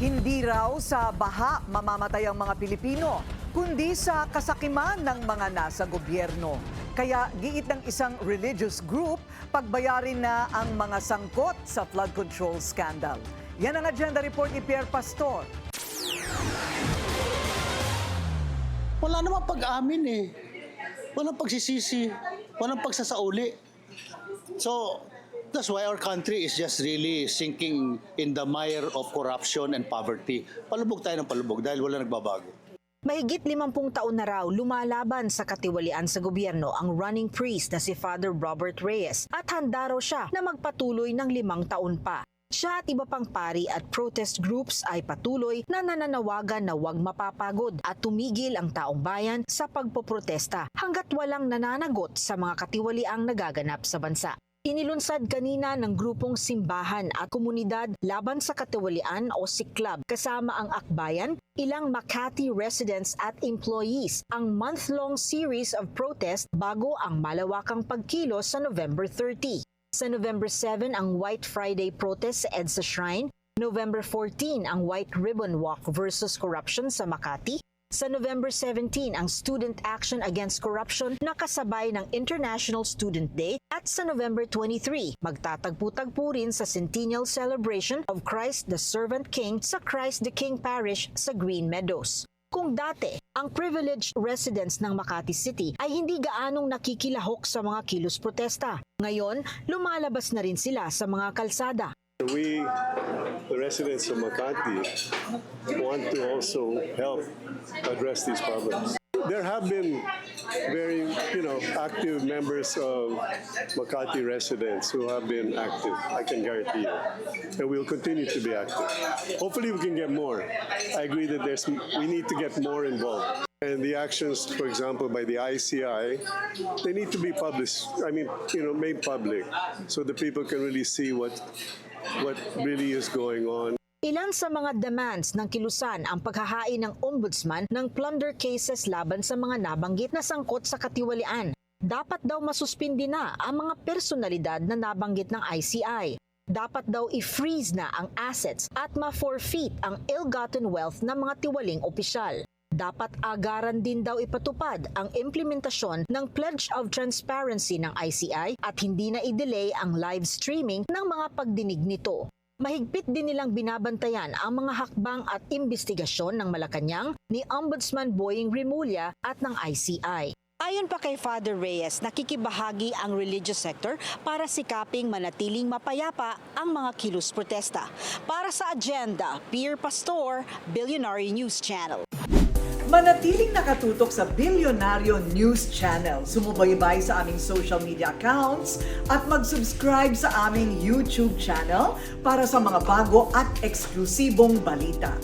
Hindi raw sa baha mamamatay ang mga Pilipino, kundi sa kasakiman ng mga nasa gobyerno. Kaya giit ng isang religious group, pagbayarin na ang mga sangkot sa flood control scandal. Yan ang agenda report ni Pierre Pastor. Wala namang pag-amin eh. Walang pagsisisi, walang pagsasauli. So, that's why our country is just really sinking in the mire of corruption and poverty. Palubog tayo ng palubog dahil wala nagbabago. Mahigit 50 taon na raw lumalaban sa katiwalian sa gobyerno ang running priest na si Father Robert Reyes at handa raw siya na magpatuloy ng 5 taon pa. Siya at iba pang pari at protest groups ay patuloy na nananawagan na huwag mapapagod at tumigil ang taong bayan sa pagpoprotesta hanggat walang nananagot sa mga katiwaliang nagaganap sa bansa. Inilunsad kanina ng grupong simbahan at komunidad laban sa katiwalian o Siklab kasama ang Akbayan, ilang Makati residents at employees ang month-long series of protest bago ang malawakang pagkilos sa November 30. Sa November 7 ang White Friday protest sa EDSA Shrine, November 14 ang White Ribbon Walk versus Corruption sa Makati, sa November 17 ang Student Action Against Corruption na kasabay ng International Student Day at sa November 23 magtatagpo-tagpo rin sa Centennial Celebration of Christ the Servant King sa Christ the King Parish sa Green Meadows. Kung dati, ang privileged residents ng Makati City ay hindi gaanong nakikilahok sa mga kilos protesta. Ngayon, lumalabas na rin sila sa mga kalsada. We, the residents of Makati, want to also help address these problems. There have been very, active members of Makati residents who have been active, I can guarantee you. And we'll continue to be active. Hopefully we can get more. I agree that we need to get more involved. And the actions, for example, by the ICI, they need to be published, made public so that people can really see what really is going on. Ilan sa mga demands ng kilusan ang paghahain ng ombudsman ng plunder cases laban sa mga nabanggit na sangkot sa katiwalian. Dapat daw masuspindi na ang mga personalidad na nabanggit ng ICI. Dapat daw i-freeze na ang assets at ma-forfeit ang ill-gotten wealth ng mga tiwaling opisyal. Dapat agaran din daw ipatupad ang implementasyon ng Pledge of Transparency ng ICI at hindi na i-delay ang live streaming ng mga pagdinig nito. Mahigpit din nilang binabantayan ang mga hakbang at imbestigasyon ng Malacanang ni Ombudsman Boying Rimulya at ng ICI. Ayon pa kay Father Reyes, nakikibahagi ang religious sector para sikaping manatiling mapayapa ang mga kilos protesta. Para sa agenda, Pierre Pastor, Billionaire News Channel. Manatiling nakatutok sa Billionario News Channel. Sumubaybay sa aming social media accounts at mag-subscribe sa aming YouTube channel para sa mga bago at eksklusibong balita.